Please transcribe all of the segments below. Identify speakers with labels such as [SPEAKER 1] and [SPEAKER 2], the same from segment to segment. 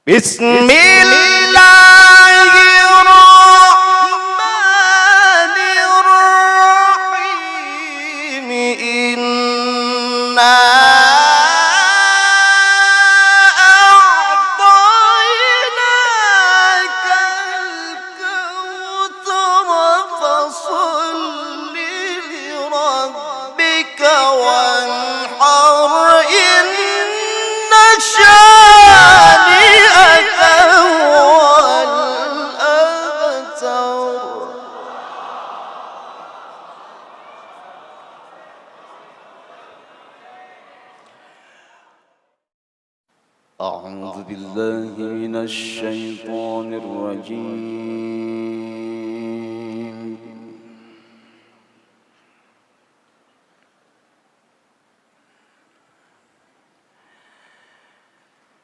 [SPEAKER 1] بسم الله الرحمن الرحيم إنا أعطيناك الكوثر فصل لربك وانحر إن شانئك هو الأبتر. أعوذ بالله من الشيطان الرجيم.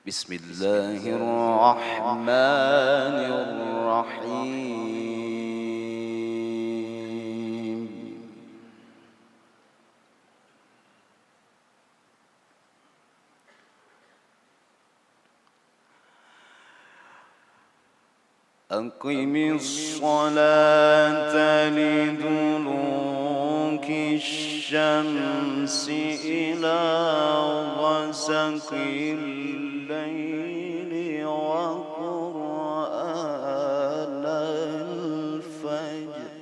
[SPEAKER 1] بسم الله الرحمن الرحيم. أقم الصلاة لدلوك الشمس إلى غسق الليل وقرآن الفجر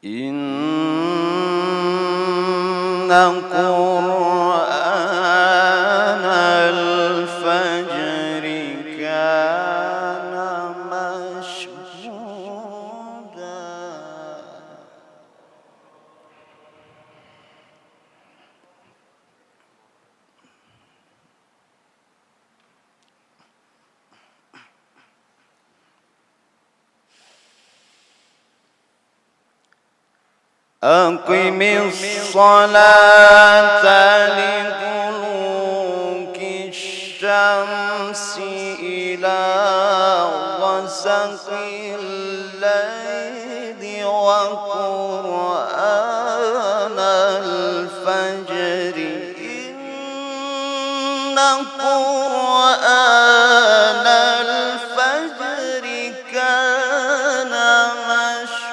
[SPEAKER 1] إن قرآن الفجر كان مشهودا. أقم الصلاة لدلوك الشمس إلى غسق الليل وقرآن الفجر إن قرآن الفجر كان مشهودا.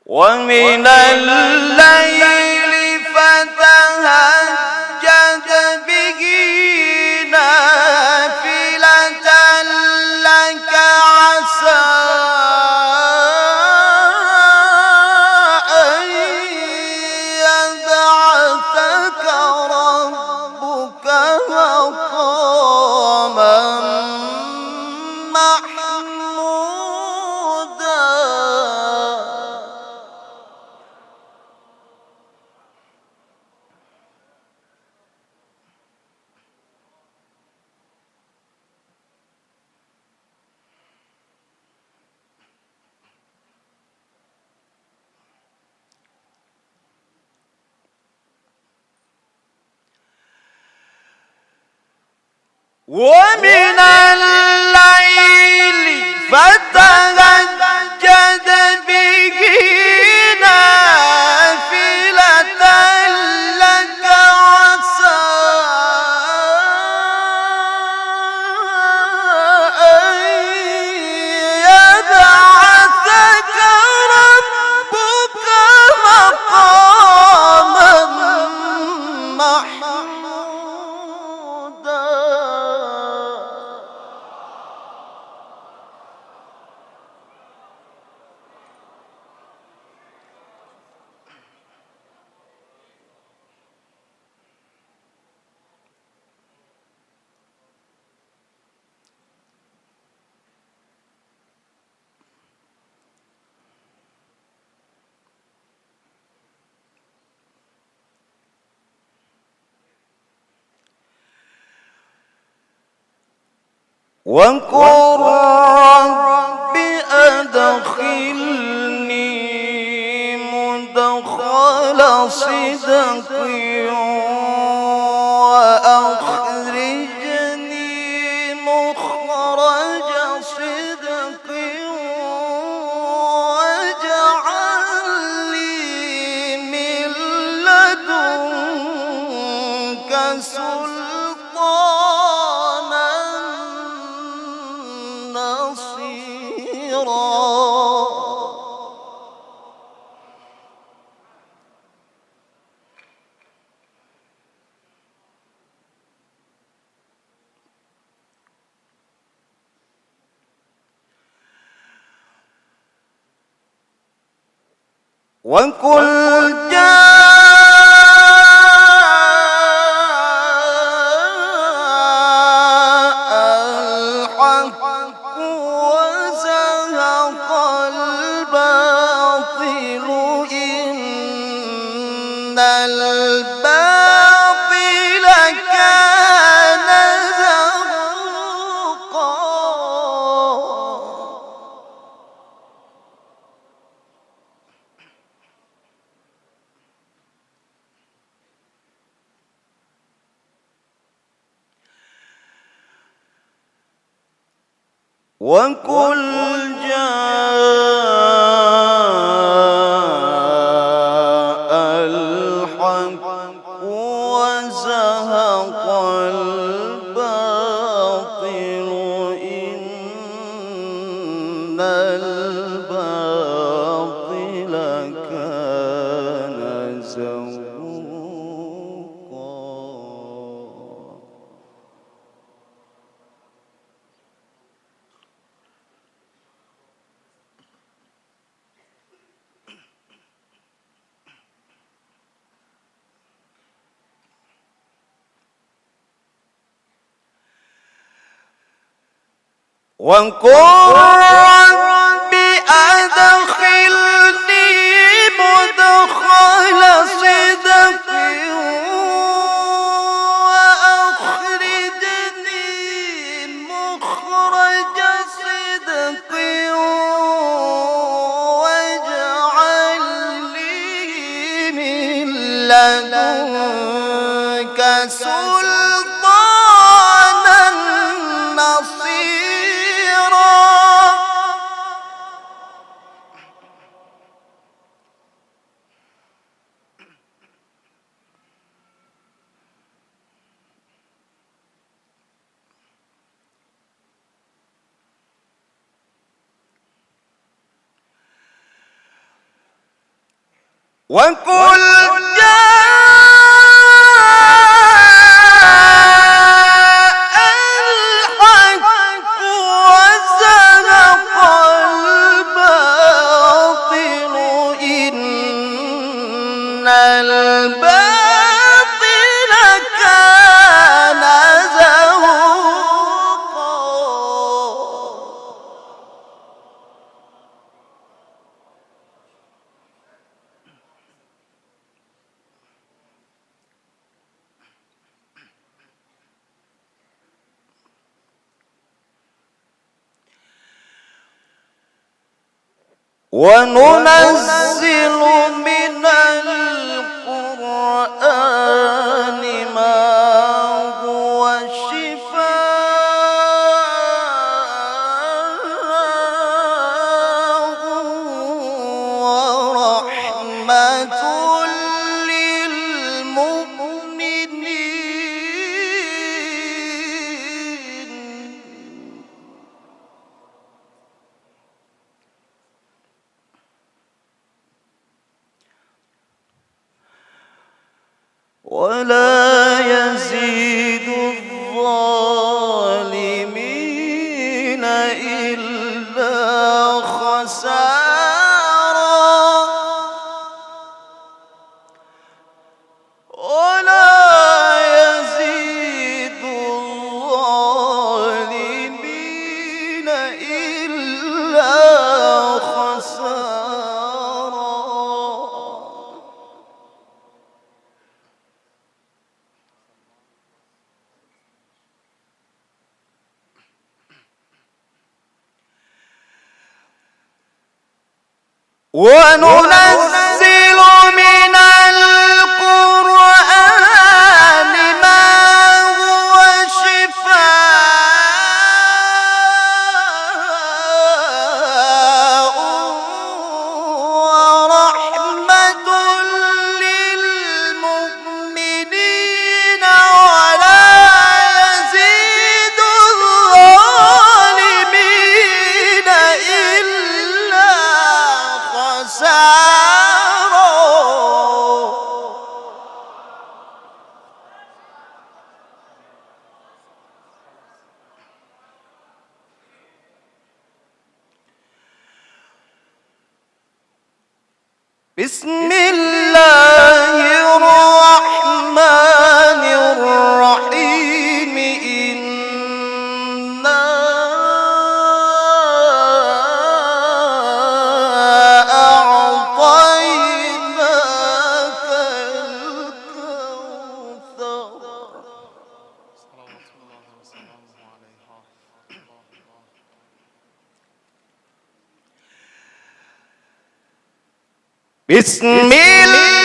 [SPEAKER 1] ومن الليل فتهجد به نافلة لك عسى أن يبعثك ربك مقاما محمودا. ومن الليل فتهجد به نافلة لك عسى أن يبعثك ربك مقاما محمودا. وقل رب أدخلني مدخل صدق وأخرجني مخرج صدق واجعل لي من لدنك سلطانا نصيرا. وقل جاء الحق وزهق الباطل إن الباطل كان زهوقا. وقل جاء الحق وزهق الباطل إن الباطل كان زهوقا. وقل رب أدخلني مدخل صدق وأخرجني مخرج صدق واجعل لي من لدنك سلطانا نصيرا. وقل جاء الحق وزهق الباطل إن الباطل كان زهوقا. وننزل من القرآن ما هو شفاء ورحمة للمؤمنين. ولا يزيد الظالمين إلا خسارا. ولا يزيد الظالمين إلا خسارا. وننزل من القرآن ما هو شفاء ورحمة للمؤمنين ولا يزيد الظالمين إلا خسارا. بسم الله الرحمن الرحيم. إنا أعطيناك الكوثر. بسم الله